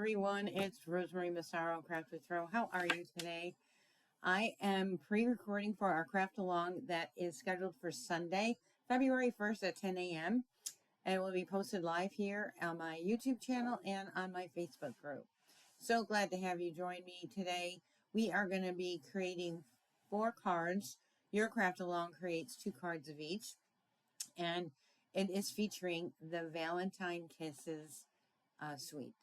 everyone, it's Rosemary Massaro, Craft with Throw. How are you today? I am pre-recording for our craft along that is scheduled for Sunday, February 1st at 10 a.m. and it will be posted live here on my YouTube channel and on my Facebook group. So glad to have you join me today. We are going to be creating 4 cards. Your craft along creates 2 cards of each, and it is featuring the Valentine Kisses suite.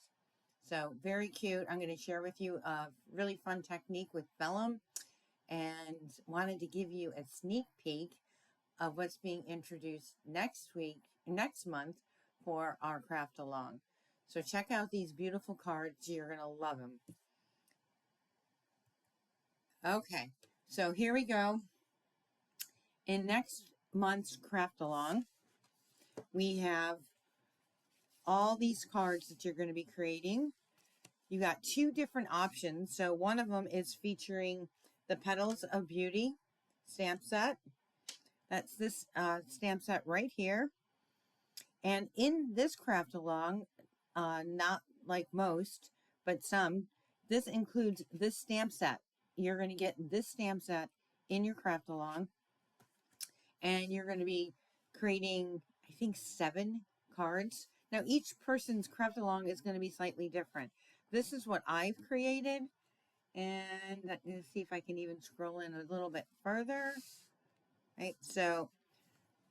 So very cute. I'm going to share with you a really fun technique with vellum, and wanted to give you a sneak peek of what's being introduced next month for our craft along. So check out these beautiful cards. You're going to love them. Okay, so here we go. In next month's craft along, we have all these cards that you're going to be creating. You got 2 different options. So one of them is featuring the Petals of Beauty stamp set. That's this stamp set right here. And in this craft along, not like most, but some, this includes this stamp set. You're going to get this stamp set in your craft along. And you're going to be creating, I think, 7 cards. Now, each person's craft along is going to be slightly different. This is what I've created. And let me see if I can even scroll in a little bit further. Right, so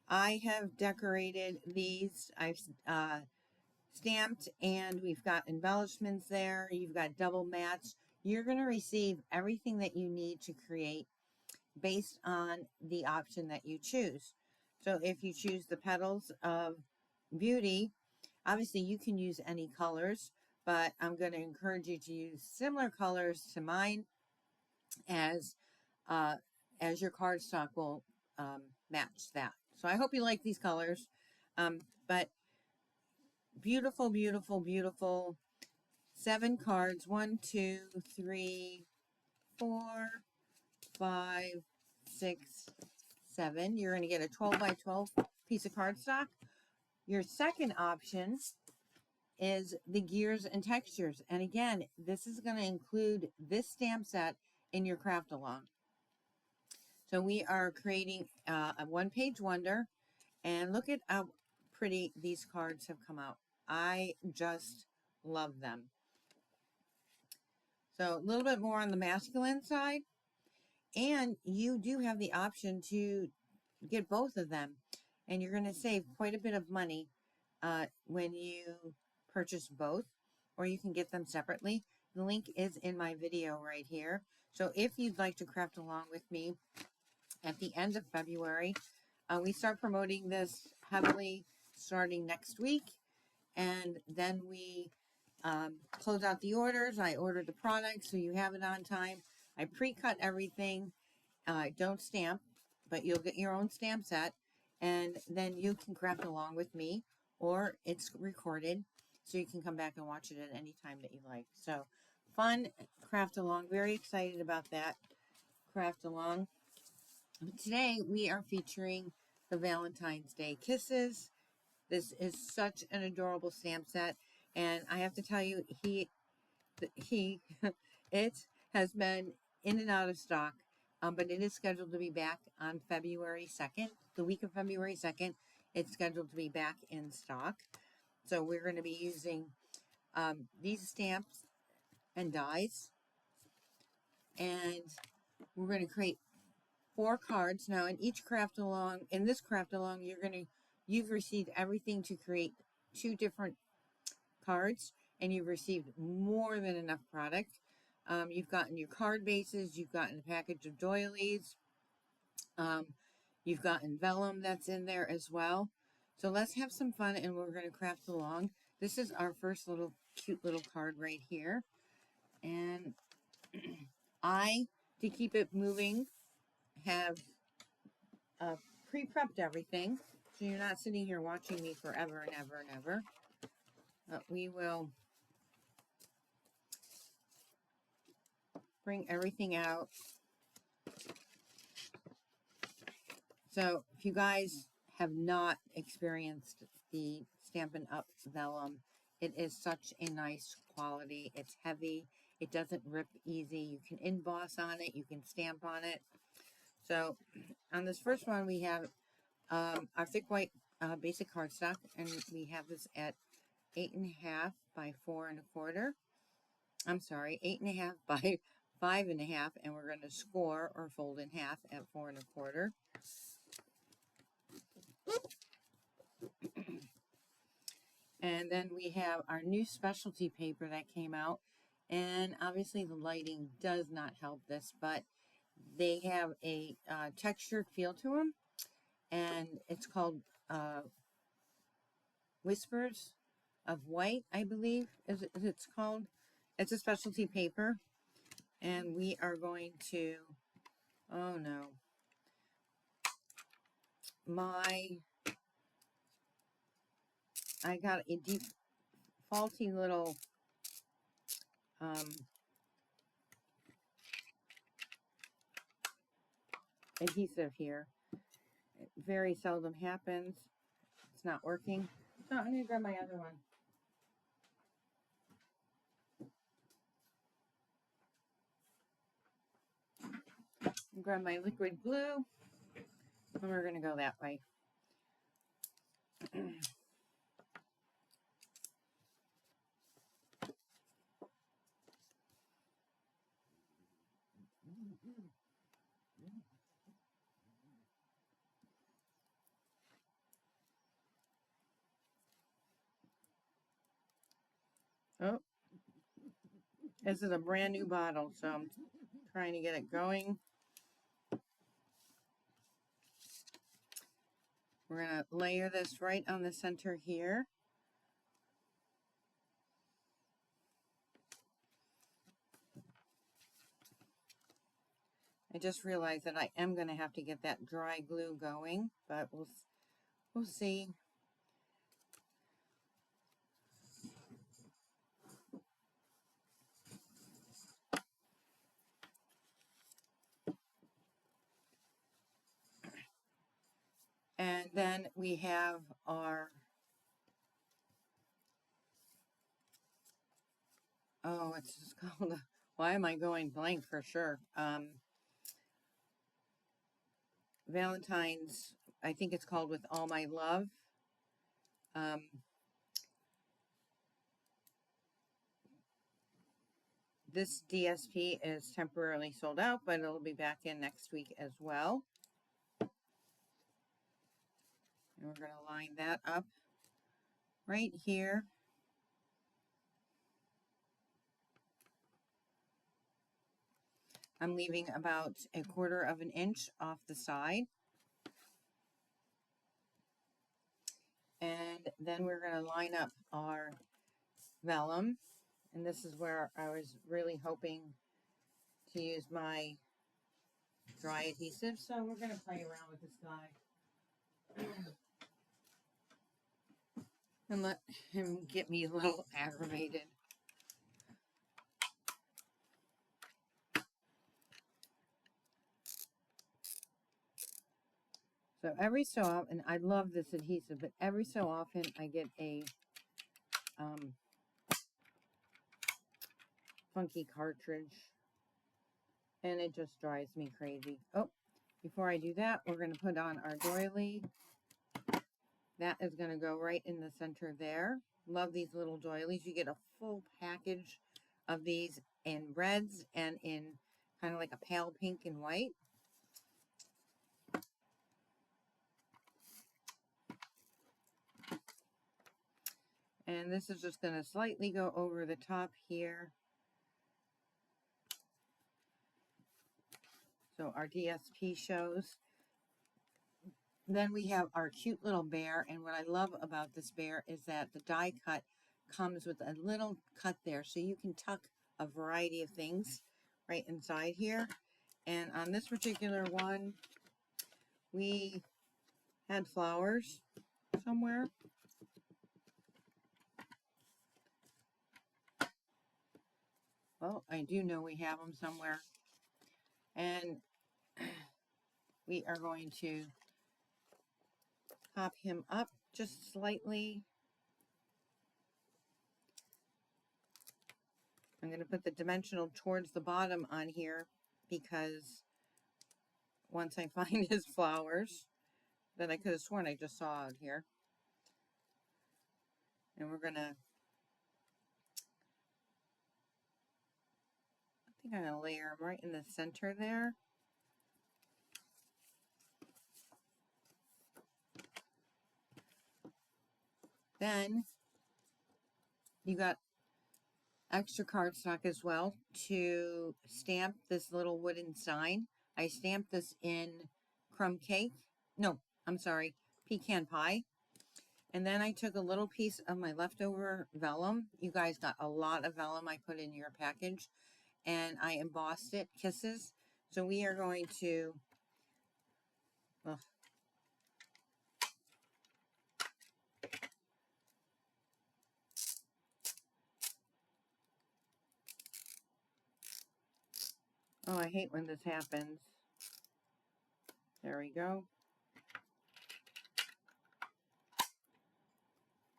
I have decorated these. I've stamped, and we've got embellishments there. You've got double match. You're going to receive everything that you need to create based on the option that you choose. So if you choose the Petals of Beauty, obviously you can use any colors, but I'm going to encourage you to use similar colors to mine as your cardstock will match that. So I hope you like these colors. But beautiful, beautiful, beautiful 7 cards. 1, 2, 3, 4, 5, 6, 7. You're going to get a 12 by 12 piece of cardstock. Your second option is the gears and textures. And again, this is going to include this stamp set in your craft along. So we are creating a one-page wonder, and look at how pretty these cards have come out. I just love them. So a little bit more on the masculine side, and you do have the option to get both of them, and you're going to save quite a bit of money when you purchase both, or you can get them separately. The link is in my video right here. So if you'd like to craft along with me at the end of February, we start promoting this heavily starting next week, and then we close out the orders. I order the product so you have it on time. I pre-cut everything. Don't stamp, but you'll get your own stamp set, and then you can craft along with me, or it's recorded so you can come back and watch it at any time that you like. So fun craft along. Very excited about that craft along. But today we are featuring the Valentine's Day Kisses. This is such an adorable stamp set, and I have to tell you, it has been in and out of stock, but it is scheduled to be back on February 2nd. The week of February 2nd, it's scheduled to be back in stock. So we're going to be using these stamps and dies, and we're going to create 4 cards. Now in this craft along, you've received everything to create 2 different cards, and you've received more than enough product. You've gotten your card bases, you've gotten a package of doilies, you've gotten vellum that's in there as well. So let's have some fun, and we're going to craft along. This is our first cute little card right here, and to keep it moving, have pre-prepped everything, so you're not sitting here watching me forever and ever and ever. We will bring everything out. So if you guys have not experienced the Stampin' Up! Vellum, It is such a nice quality. It's heavy. It doesn't rip easy. You can emboss on it. You can stamp on it. So on this first one, we have our thick white basic cardstock, and we have this at 8.5 by 4.25. I'm sorry, 8.5 by 5.5, and we're going to score or fold in half at 4.25. And then we have our new specialty paper that came out, and obviously the lighting does not help this, but they have a textured feel to them, and it's called Whispers of White, I believe is it's called. It's a specialty paper, and we are going to, oh no, I got a faulty little adhesive here. It very seldom happens. It's not working. So I'm going to grab my other one. Grab my liquid glue, and we're going to go that way. Oh, this is a brand new bottle, so I'm trying to get it going. We're going to layer this right on the center here. I just realized that I am going to have to get that dry glue going, but we'll see. And then we have our, oh, it's just called, why am I going blank for sure? Valentine's, I think it's called With All My Love. This DSP is temporarily sold out, but it'll be back in next week as well. And we're going to line that up right here. I'm leaving about 1/4 of an inch off the side. And then we're going to line up our vellum. And this is where I was really hoping to use my dry adhesive. So we're going to play around with this guy. And let him get me a little aggravated. So every so often, I love this adhesive, but every so often I get a funky cartridge, and it just drives me crazy. Oh, before I do that, we're going to put on our doily. That is going to go right in the center there. Love these little doilies. You get a full package of these in reds and in kind of like a pale pink and white. And this is just going to slightly go over the top here. So our DSP shows. Then we have our cute little bear, and what I love about this bear is that the die cut comes with a little cut there, so you can tuck a variety of things right inside here. And on this particular one, we had flowers somewhere. Well, I do know we have them somewhere. And we are going to pop him up just slightly. I'm going to put the dimensional towards the bottom on here because once I find his flowers that I could have sworn I just saw out here. And we're going to, I think I'm going to layer them right in the center there. Then you got extra cardstock as well to stamp this little wooden sign. I stamped this in crumb cake. No, I'm sorry, pecan pie. And then I took a little piece of my leftover vellum. You guys got a lot of vellum I put in your package. And I embossed it, Kisses. So we are going to... Oh, I hate when this happens. There we go.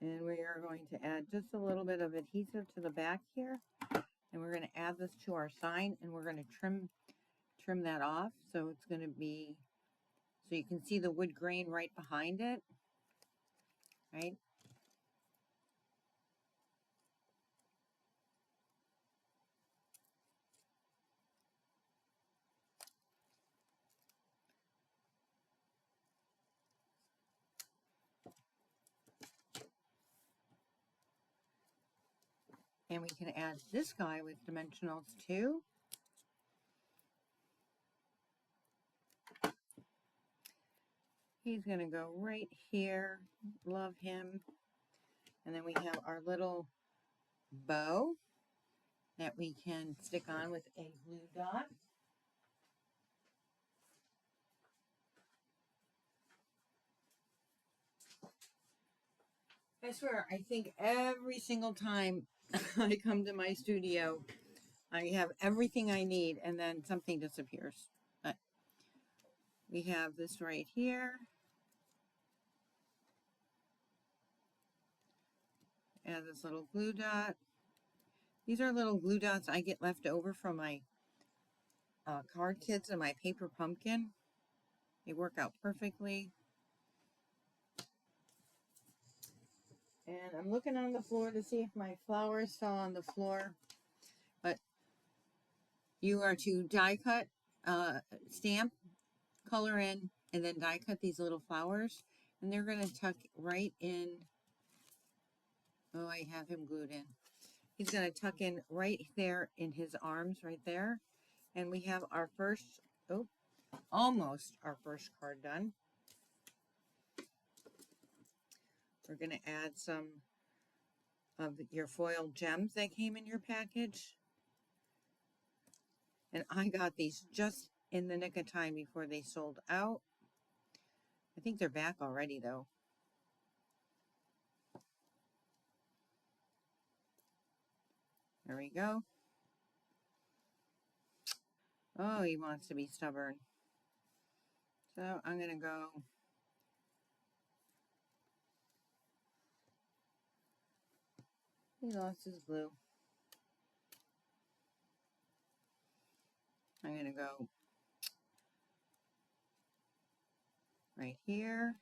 And we are going to add just a little bit of adhesive to the back here. And we're going to add this to our sign, and we're going to trim that off. So it's going to be, so you can see the wood grain right behind it, right? And we can add this guy with dimensionals too. He's going to go right here. Love him. And then we have our little bow that we can stick on with a glue dot. I swear, I think every single time I come to my studio, I have everything I need and then something disappears. But we have this right here. Add this little glue dot. These are little glue dots I get left over from my card kits and my paper pumpkin. They work out perfectly. And I'm looking on the floor to see if my flowers fell on the floor. But you are to die cut, stamp, color in, and then die cut these little flowers. And they're going to tuck right in. Oh, I have him glued in. He's going to tuck in right there in his arms, right there. And we have our first, almost our first card done. We're going to add some of your foil gems that came in your package. And I got these just in the nick of time before they sold out. I think they're back already, though. There we go. Oh, he wants to be stubborn. So I'm going to go. He lost his glue. I'm going to go right here.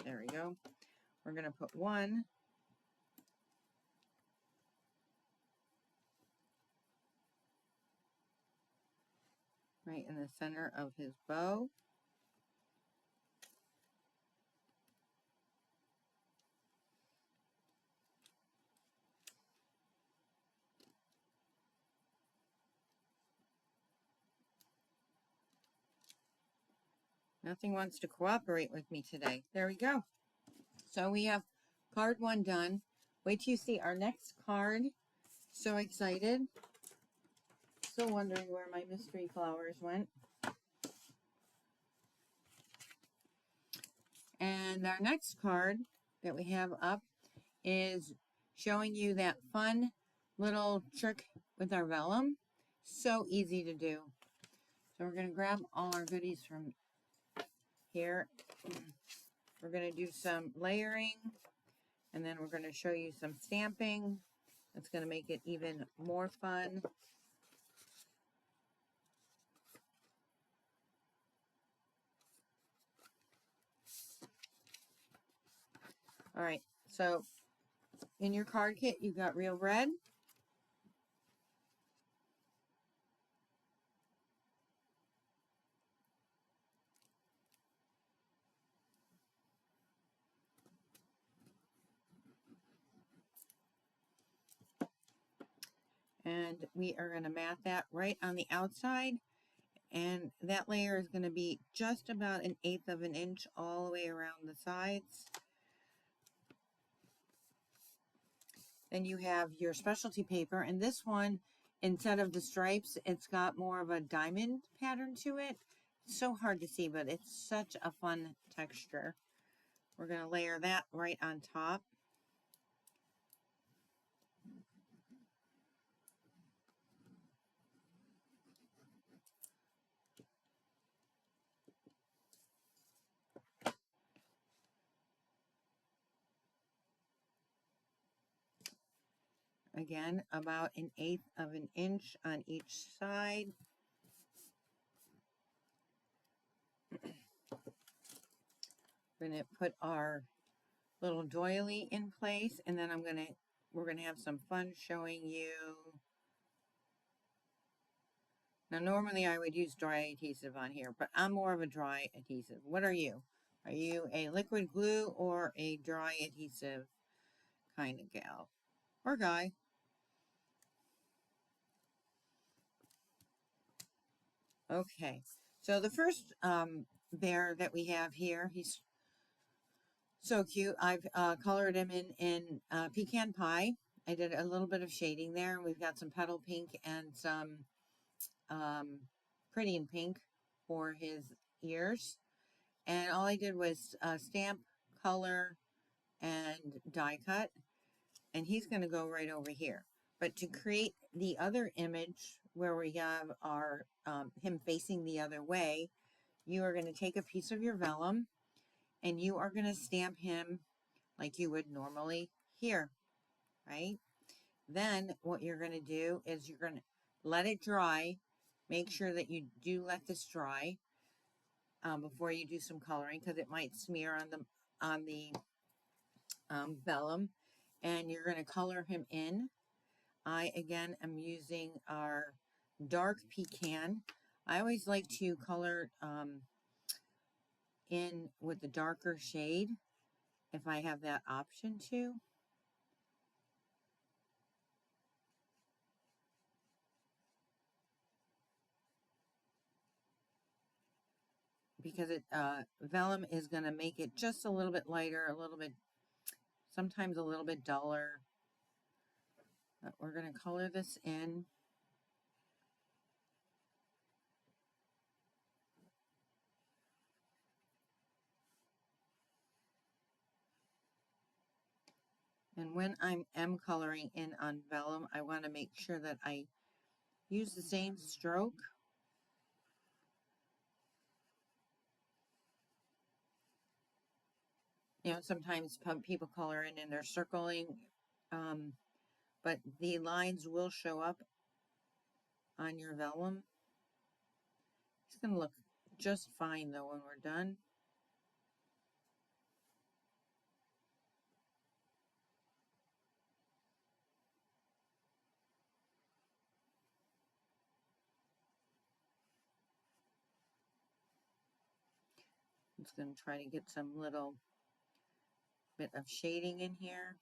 There we go. We're going to put one right in the center of his bow. Nothing wants to cooperate with me today. There we go. So we have card one done. Wait till you see our next card. So excited. Still wondering where my mystery flowers went. And our next card that we have up is showing you that fun little trick with our vellum. So easy to do. So we're going to grab all our goodies from here. We're going to do some layering. And then we're going to show you some stamping. It's going to make it even more fun. All right, so in your card kit, you've got real red. And we are going to mat that right on the outside. And that layer is going to be just about 1/8 of an inch all the way around the sides. Then you have your specialty paper, and this one, instead of the stripes, it's got more of a diamond pattern to it. It's so hard to see, but it's such a fun texture. We're going to layer that right on top. Again, about 1/8 of an inch on each side. We're going to put our little doily in place, and then we're going to have some fun showing you. Now, normally I would use dry adhesive on here, but I'm more of a dry adhesive. What are you? Are you a liquid glue or a dry adhesive kind of gal or guy? Okay, so the first bear that we have here, he's so cute. I've colored him in pecan pie. I did a little bit of shading there. We've got some petal pink and some pretty in pink for his ears. And all I did was stamp, color, and die cut. And he's going to go right over here. But to create the other image where we have our him facing the other way, you are going to take a piece of your vellum and you are going to stamp him like you would normally here, right? Then what you're going to do is you're going to let it dry. Make sure that you do let this dry before you do some coloring, because it might smear on the vellum. And you're going to color him in. I again am using our dark pecan. I always like to color in with the darker shade if I have that option to. Because vellum is going to make it just a little bit lighter, a little bit, sometimes a little bit duller. But we're going to color this in. And when I am coloring in on vellum, I want to make sure that I use the same stroke. You know, sometimes people color in and they're circling, but the lines will show up on your vellum. It's going to look just fine though when we're done. I'm just going to try to get some little bit of shading in here.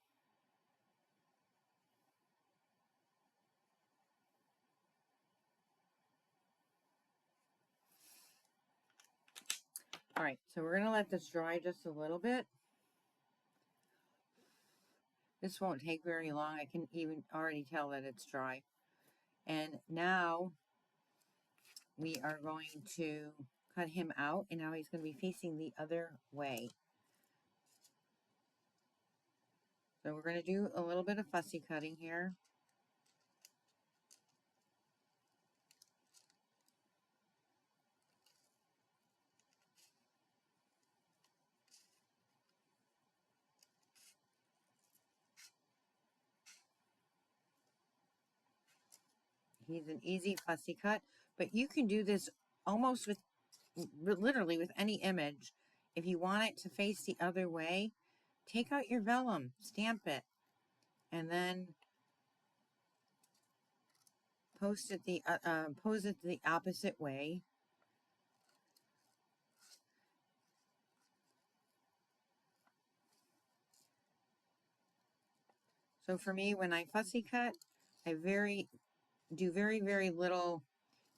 All right, so we're going to let this dry just a little bit. This won't take very long. I can even already tell that it's dry. And now we are going to cut him out, and now he's going to be facing the other way. So we're going to do a little bit of fussy cutting here. He's an easy fussy cut, but you can do this almost with, literally with any image. If you want it to face the other way, take out your vellum, stamp it, and then pose it the opposite way. So for me, when I fussy cut, I do very, very little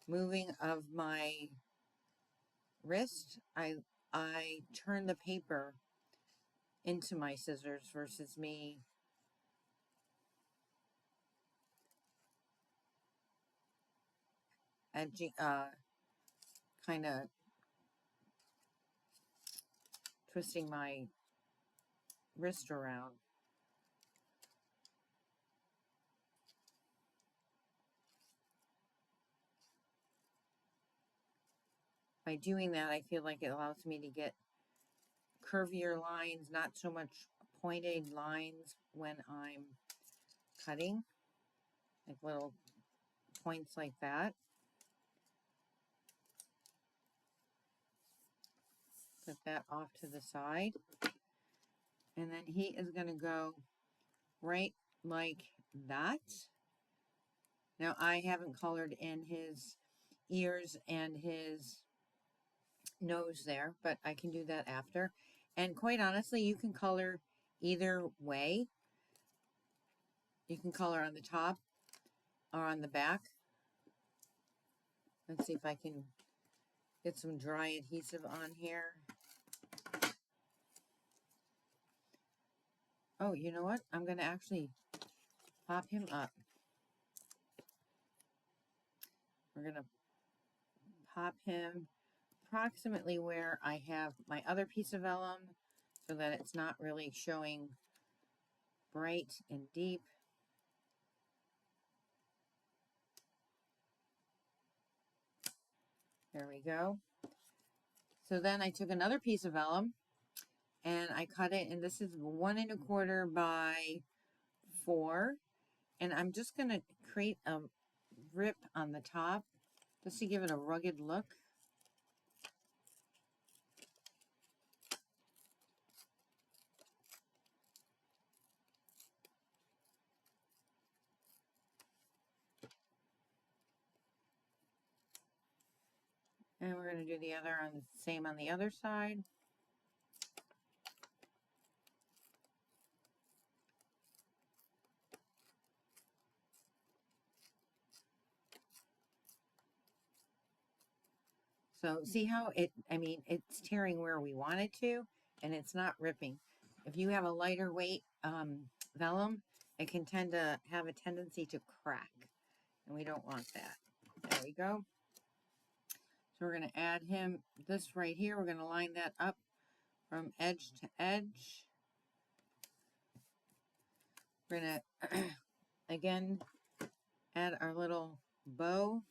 moving of my wrist. I turn the paper into my scissors versus me edging, kind of twisting my wrist around. By doing that, I feel like it allows me to get curvier lines, not so much pointed lines when I'm cutting, like little points like that. Put that off to the side. And then he is going to go right like that. Now I haven't colored in his ears and his nose there, but I can do that after. And quite honestly, you can color either way. You can color on the top or on the back. Let's see if I can get some dry adhesive on here. Oh, you know what? I'm going to actually pop him up. We're going to pop him approximately where I have my other piece of vellum so that it's not really showing bright and deep. There we go. So then I took another piece of vellum and I cut it, and this is 1 1/4 by 4. And I'm just going to create a rip on the top just to give it a rugged look. And we're going to do the other on the same on the other side. So see how it's tearing where we want it to, and it's not ripping. If you have a lighter weight vellum, it can tend to have a tendency to crack, and we don't want that. There we go. So we're going to add him this right here. We're going to line that up from edge to edge. We're going to, again, add our little bow.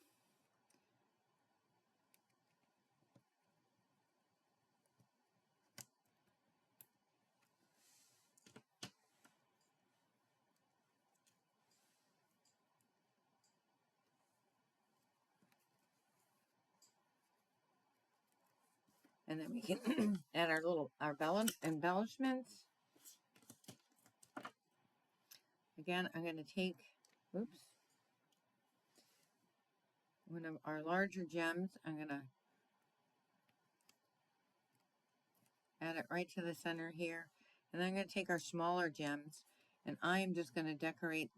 And then we can add our vellum embellishments. Again, I'm going to take, one of our larger gems. I'm going to add it right to the center here. And then I'm going to take our smaller gems, and I am just going to decorate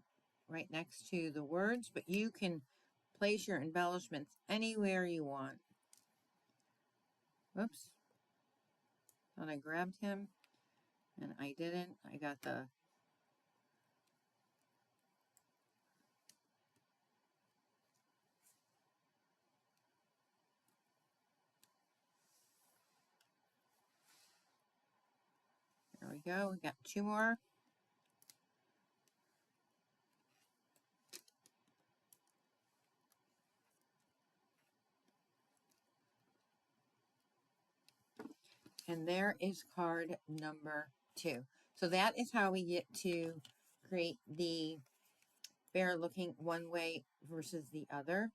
right next to the words, but you can place your embellishments anywhere you want. Whoops. Thought I grabbed him, and I didn't. I got the... There we go. We got 2 more. And there is card number 2. So that is how we get to create the bear looking one way versus the other.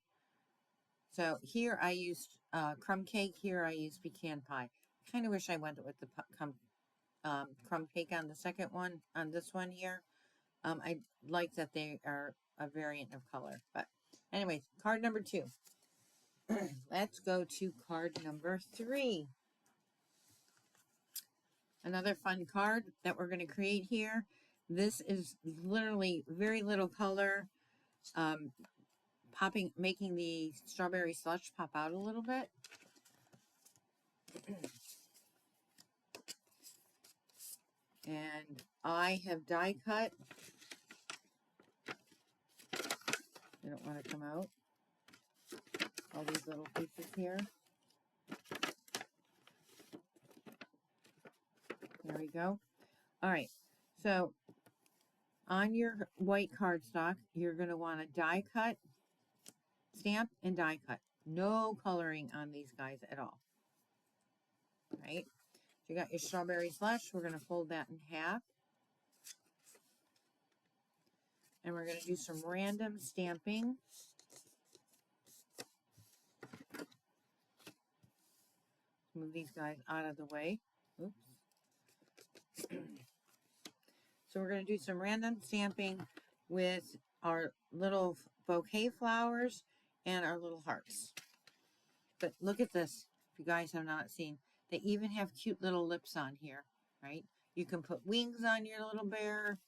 So here I used crumb cake. Here I used pecan pie. Kind of wish I went with the crumb cake on the second one, on this one here. I like that they are a variant of color. But anyways, card number 2. Let's go to card number 3. Another fun card that we're going to create here. This is literally very little color, making the strawberry slush pop out a little bit. And I have die cut. They don't want to come out. All these little pieces here. There we go. All right. So on your white cardstock, you're going to want to die cut, stamp, and die cut. No coloring on these guys at all. Right? So you got your strawberry slush. We're going to fold that in half. And we're going to do some random stamping. Move these guys out of the way. Oops. So we're going to do some random stamping with our little bouquet flowers and our little hearts. But look at this. If you guys have not seen, they even have cute little lips on here, right? You can put wings on your little bear.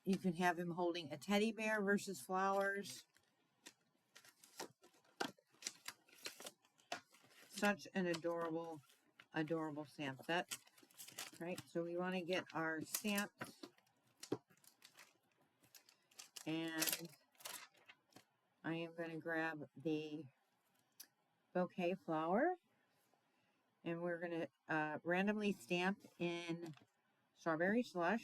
You can have him holding a teddy bear versus flowers. Such an adorable, adorable stamp set, right? So we want to get our stamps, and I am going to grab the bouquet flower, and we're going to randomly stamp in strawberry slush.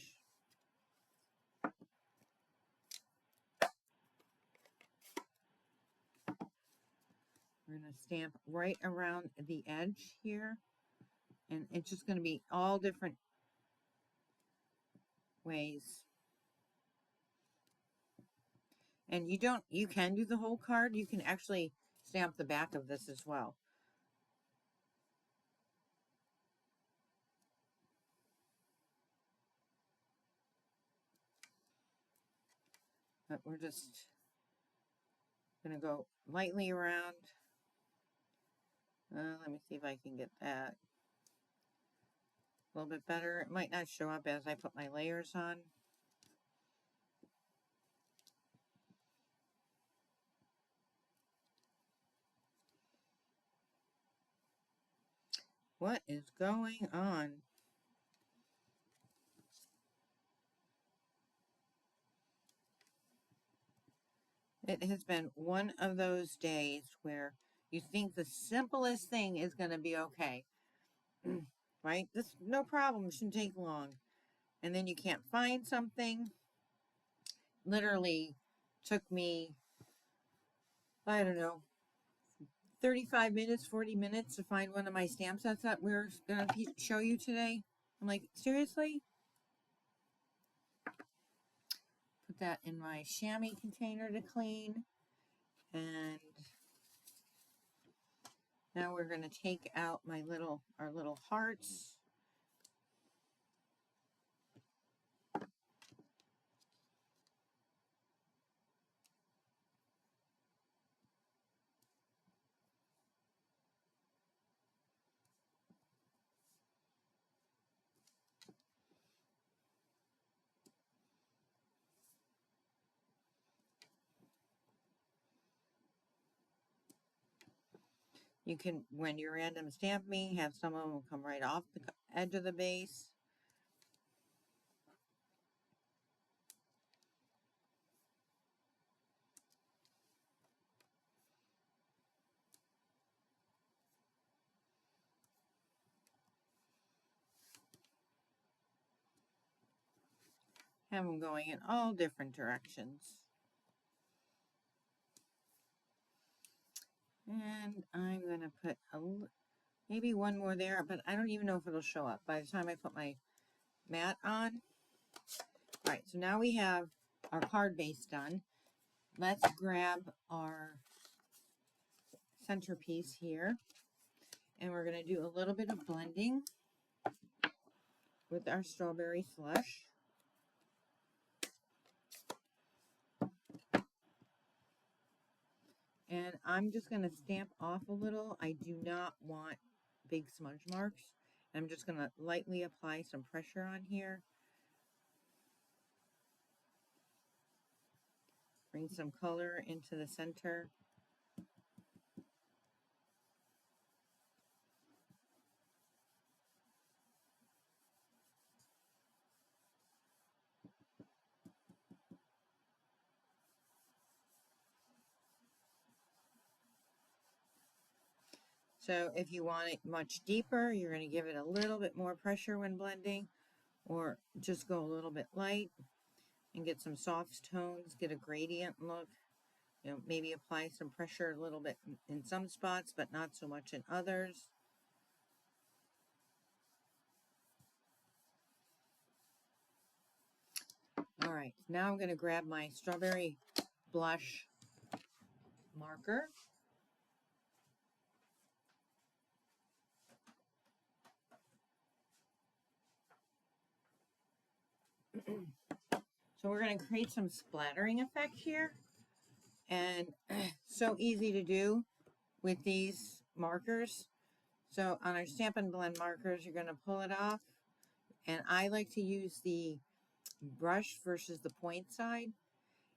We're going to stamp right around the edge here, and it's just going to be all different ways. And you can do the whole card. You can actually stamp the back of this as well. But we're just going to go lightly around. Let me see if I can get that a little bit better. It might not show up as I put my layers on. What is going on? It has been one of those days where you think the simplest thing is going to be okay. Right? This, no problem, shouldn't take long. And then you can't find something. Literally took me, I don't know, 35 minutes, 40 minutes to find one of my stamp sets that we're going to show you today. I'm like, seriously? Put that in my chamois container to clean. And now we're going to take out our little hearts. You can, when you random stamp me, have some of them come right off the edge of the base. Have them going in all different directions. And I'm going to put maybe one more there, but I don't even know if it'll show up by the time I put my mat on. All right, so now we have our card base done. Let's grab our centerpiece here, and we're going to do a little bit of blending with our strawberry slush. And I'm just going to stamp off a little. I do not want big smudge marks. I'm just going to lightly apply some pressure on here. Bring some color into the center. So if you want it much deeper, you're going to give it a little bit more pressure when blending, or just go a little bit light and get some soft tones, get a gradient look. You know, maybe apply some pressure a little bit in some spots, but not so much in others. All right, now I'm going to grab my strawberry blush marker. So we're going to create some splattering effect here. And so easy to do with these markers. So on our Stampin' Blend markers, you're going to pull it off. And I like to use the brush versus the point side.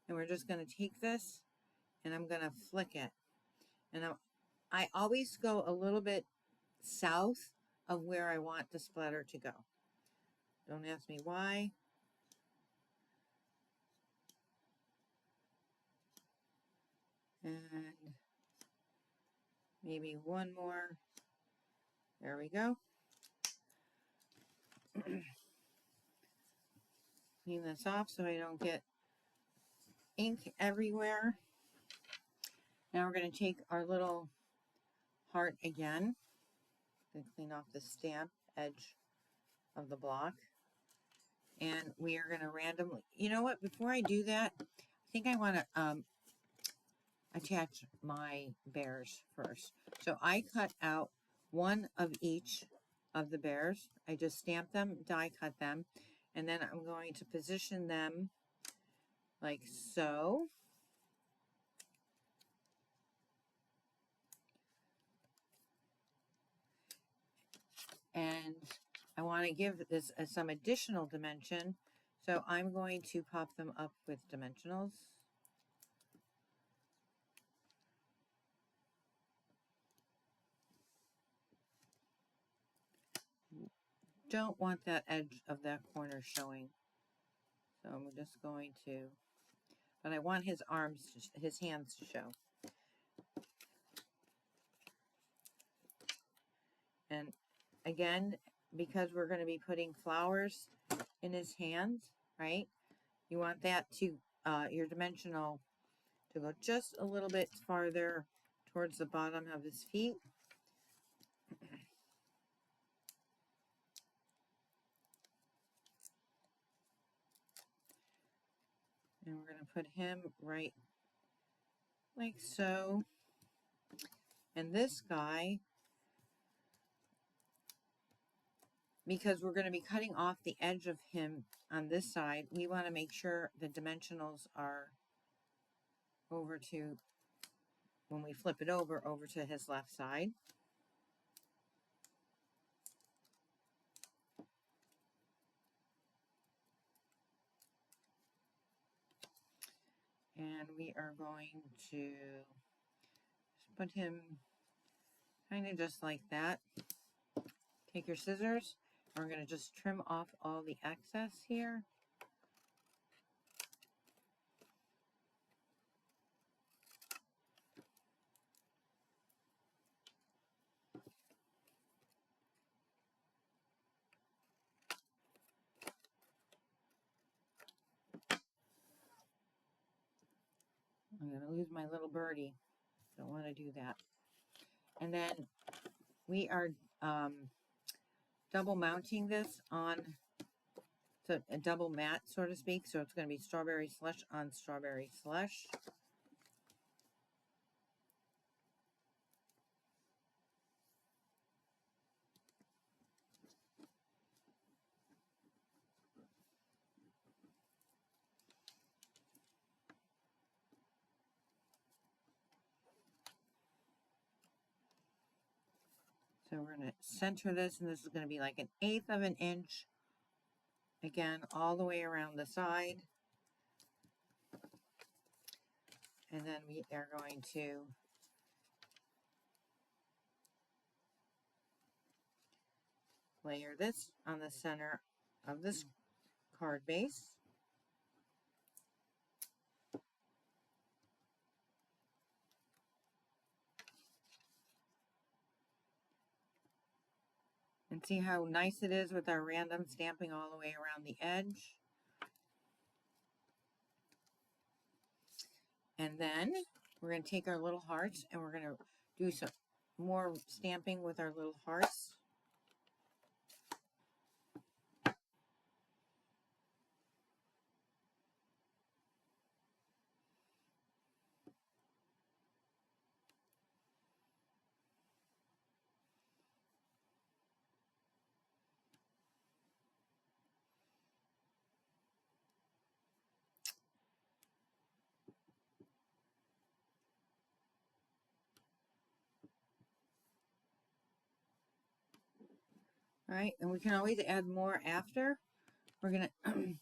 And we're just going to take this and I'm going to flick it. And I always go a little bit south of where I want the splatter to go. Don't ask me why. And maybe one more. There we go. Clean this off so I don't get ink everywhere. Now we're going to take our little heart again and clean off the stamp edge of the block. And we are going to randomly, you know what, before I do that, I think I want to attach my bears first. So I cut out one of each of the bears. I just stamped them, die cut them, and then I'm going to position them like so. And I want to give this some additional dimension, so I'm going to pop them up with dimensionals. Don't want that edge of that corner showing, so I'm just going to, but I want his arms, his hands to show. And again, because we're going to be putting flowers in his hands, right? You want that to, your dimensional to go just a little bit farther towards the bottom of his feet. And we're going to put him right like so. And this guy, because we're going to be cutting off the edge of him on this side, we want to make sure the dimensionals are over to, when we flip it over to his left side. And we are going to put him kind of just like that. Take your scissors. We're going to just trim off all the excess here. I'm going to lose my little birdie. Don't want to do that. And then we are double mounting this on It's a double matte, so to speak. So it's going to be strawberry slush on strawberry slush. So we're going to center this, and this is going to be like 1/8 of an inch. Again, all the way around the side. And then we are going to layer this on the center of this card base. And see how nice it is with our random stamping all the way around the edge. And then we're going to take our little hearts and we're going to do some more stamping with our little hearts. All right, and we can always add more after. We're going to,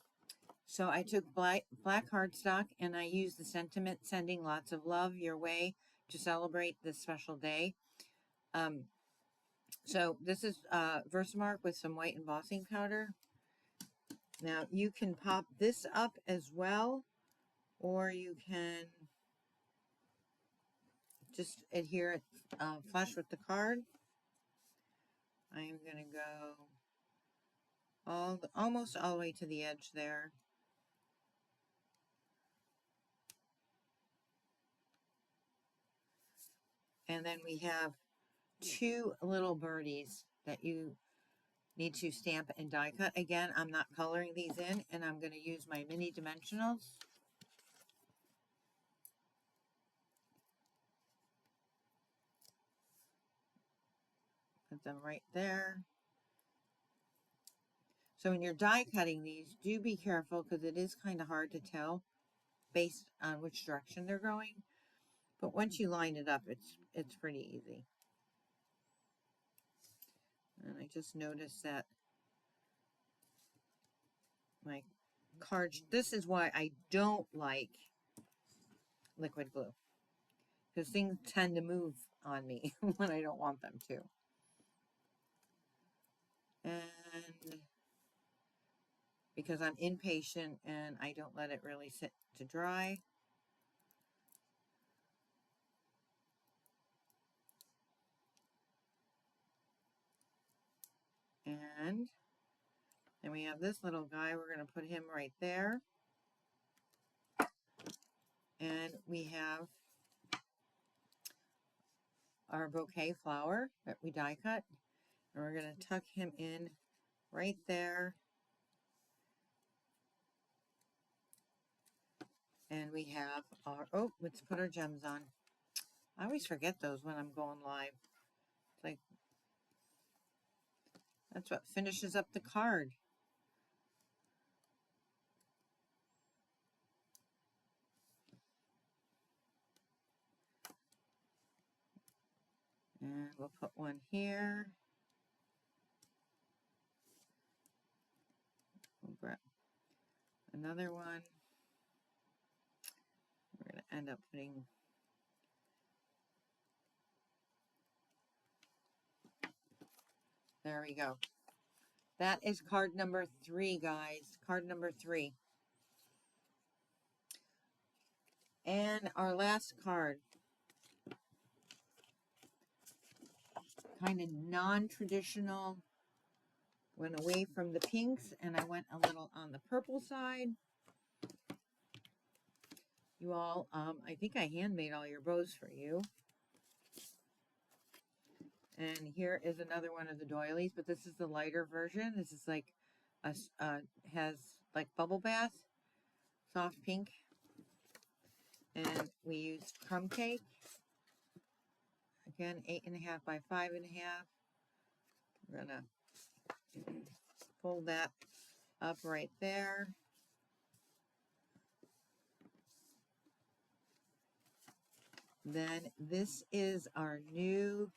so I took black cardstock and I used the sentiment sending lots of love your way to celebrate this special day. So this is Versamark with some white embossing powder. Now you can pop this up as well, or you can just adhere it flush with the card. I am going to go almost all the way to the edge there. And then we have 2 little birdies that you need to stamp and die cut. Again, I'm not coloring these in, and I'm going to use my mini dimensionals. Put them right there. So when you're die cutting these, do be careful because it is kind of hard to tell based on which direction they're going. But once you line it up, it's pretty easy. And I just noticed that my card, this is why I don't like liquid glue, because things tend to move on me when I don't want them to. And because I'm impatient and I don't let it really sit to dry. And then we have this little guy. We're going to put him right there. And we have our bouquet flower that we die cut. And we're going to tuck him in right there. And we have our, oh, let's put our gems on. I always forget those when I'm going live. It's like, that's what finishes up the card. And we'll put one here. We'll grab another one. We're going to end up putting there we go. That is card number 3, guys. Card number 3. And our last card. Kind of non-traditional. Went away from the pinks and I went a little on the purple side. You all, I think I handmade all your bows for you. And here is another one of the doilies, but this is the lighter version. This is like has like bubble bath, soft pink. And we used crumb cake. Again, 8.5 by 5.5. We're gonna fold that up right there. Then this is our new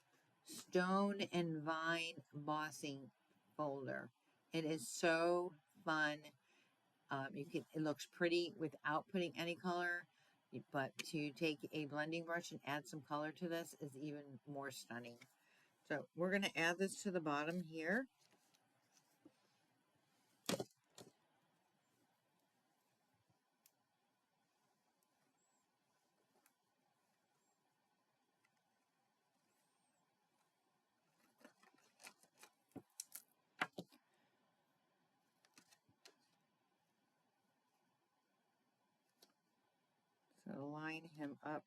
Stone and Vine embossing folder. It is so fun. It looks pretty without putting any color, but to take a blending brush and add some color to this is even more stunning. So we're going to add this to the bottom here. So line him up,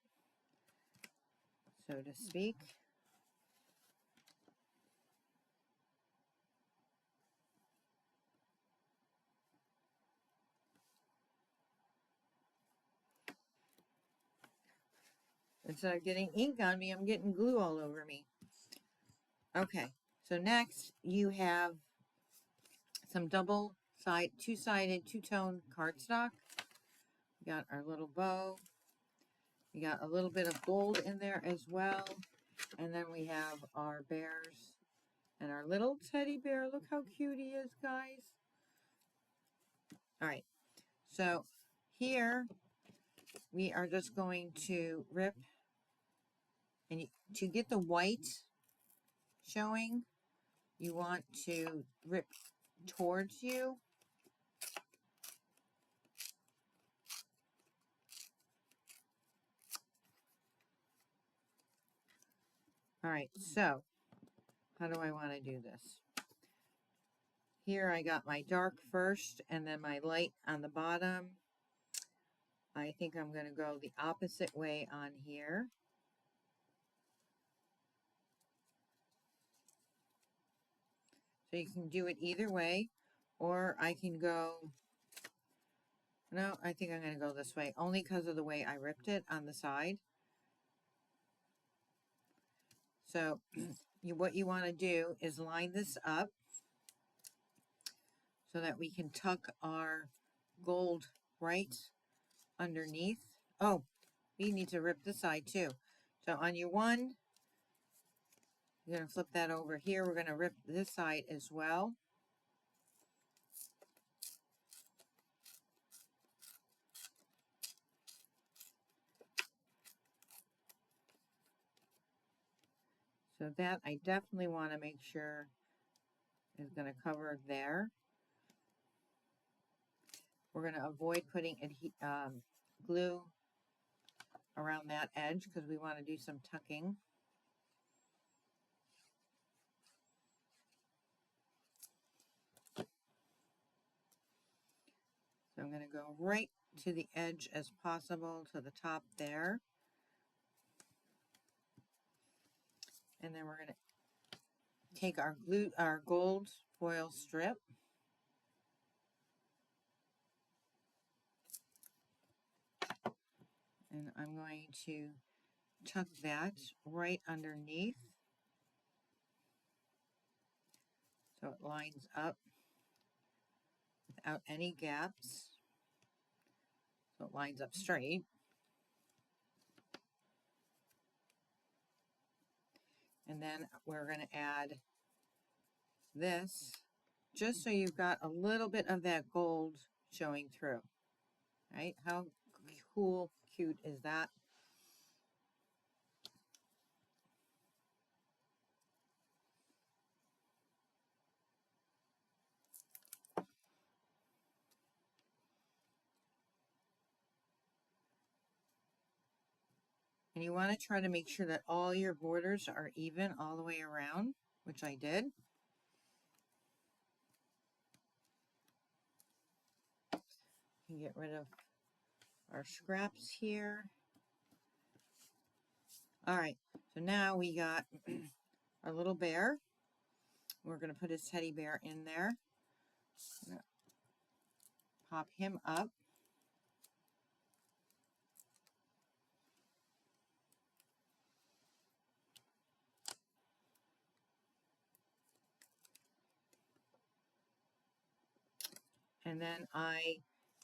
so to speak. Instead of getting ink on me, I'm getting glue all over me. Okay, so next you have some two-sided, two-tone cardstock. We got our little bow. We got a little bit of gold in there as well. And then we have our bears and our little teddy bear. Look how cute he is, guys. All right, so here we are just going to rip, and to get the white showing, you want to rip towards you. All right, so how do I want to do this? Here I got my dark first and then my light on the bottom. I think I'm going to go the opposite way on here. So you can do it either way, or I can go, no, I think I'm going to go this way, only because of the way I ripped it on the side. So what you want to do is line this up so that we can tuck our gold right underneath. Oh, we need to rip this side too. So on your one, you're going to flip that over here. We're going to rip this side as well. So that I definitely want to make sure is going to cover there. We're going to avoid putting glue around that edge because we want to do some tucking. So I'm going to go right to the edge as possible, to the top there. And then we're going to take our gold foil strip. And I'm going to tuck that right underneath so it lines up without any gaps. So it lines up straight. And then we're going to add this just so you've got a little bit of that gold showing through. Right? How cool, cute is that? And you want to try to make sure that all your borders are even all the way around, which I did. You can get rid of our scraps here. All right, so now we got our little bear. We're going to put his teddy bear in there. Pop him up. And then I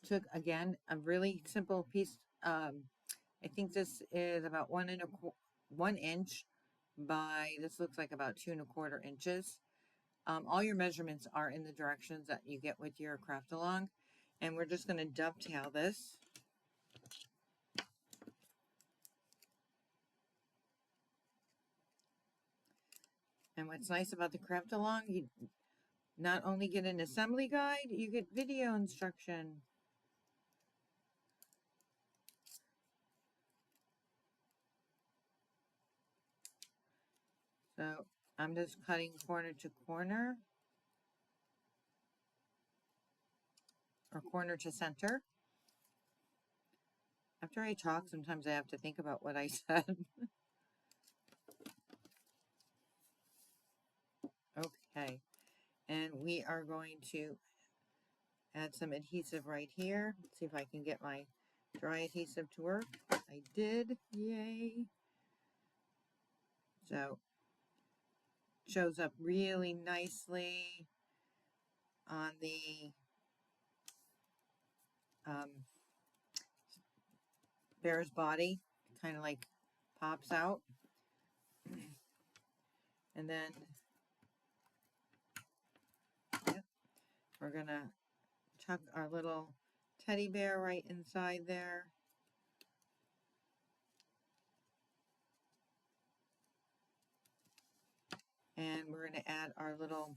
took, again, a really simple piece. I think this is about 1 inch by, this looks like about 2¼ inches. All your measurements are in the directions that you get with your craft along. And we're just going to dovetail this. And what's nice about the craft along, you not only get an assembly guide, you get video instruction. So I'm just cutting corner to corner, or corner to center. After I talk, sometimes I have to think about what I said. Okay, and we are going to add some adhesive right here. Let's see if I can get my dry adhesive to work. I did, yay. So, shows up really nicely on the bear's body. Kind of like pops out. And then we're gonna tuck our little teddy bear right inside there. And we're going to add our little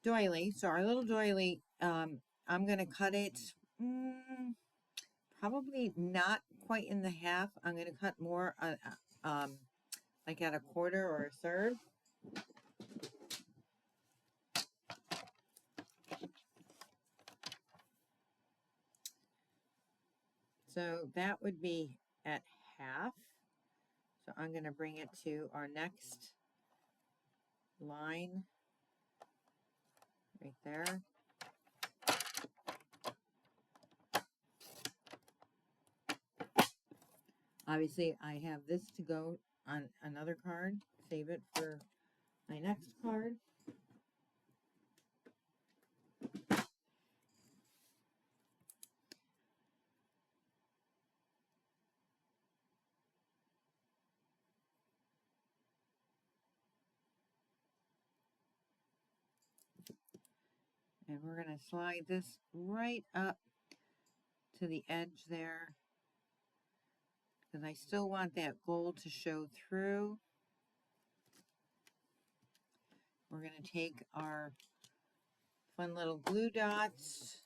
doily. So our little doily, I'm going to cut it probably not quite in the half. I'm going to cut more like at 1/4 or 1/3. So that would be at half. So I'm going to bring it to our next line right there. Obviously, I have this to go on another card. Save it for my next card. And we're going to slide this right up to the edge there, because I still want that gold to show through. We're going to take our fun little glue dots,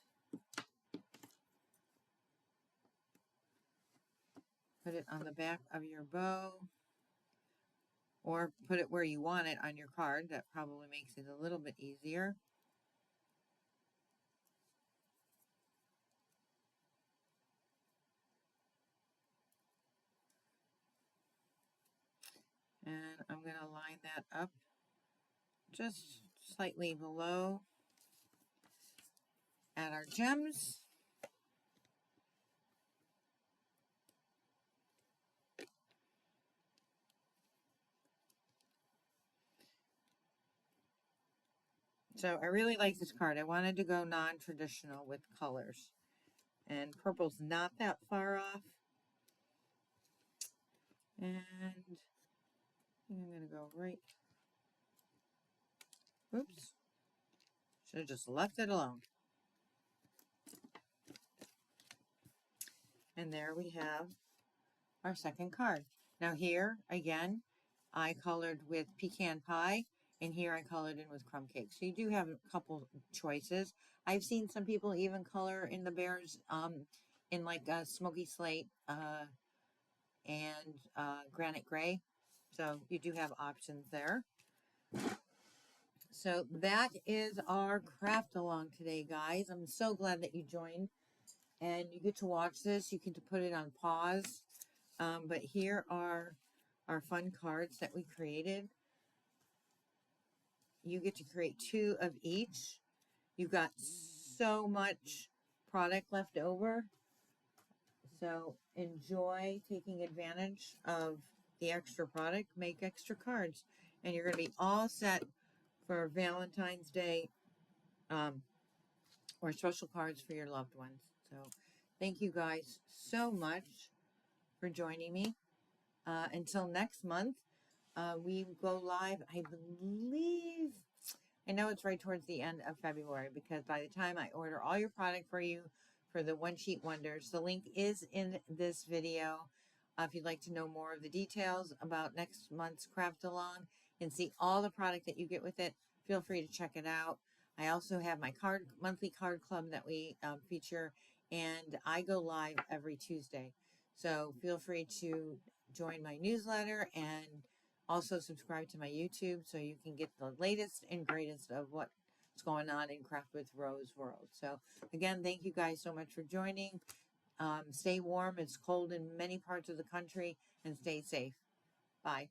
put it on the back of your bow, or put it where you want it on your card. That probably makes it a little bit easier. And I'm going to line that up just slightly below. Add our gems. So I really like this card. I wanted to go non-traditional with colors. And purple's not that far off. And I'm going to go right. Oops. Should have just left it alone. And there we have our second card. Now here, again, I colored with pecan pie, and here I colored in with crumb cake. So you do have a couple choices. I've seen some people even color in the bears in like a smoky slate and granite gray. So you do have options there. So that is our craft along today, guys. I'm so glad that you joined. And you get to watch this. You get to put it on pause. But here are our fun cards that we created. You get to create 2 of each. You've got so much product left over. So enjoy taking advantage of the extra product. Make extra cards. And you're going to be all set for Valentine's Day or special cards for your loved ones. So thank you guys so much for joining me. Until next month, we go live, I believe. I know it's right towards the end of February because by the time I order all your product for you for the One Sheet Wonders, the link is in this video. If you'd like to know more of the details about next month's craft along and see all the product that you get with it, feel free to check it out. I also have my monthly card club that we feature, and I go live every Tuesday. So feel free to join my newsletter and also subscribe to my YouTube so you can get the latest and greatest of what's going on in Craft with Rose world. So again, thank you guys so much for joining. Stay warm. It's cold in many parts of the country, and stay safe. Bye.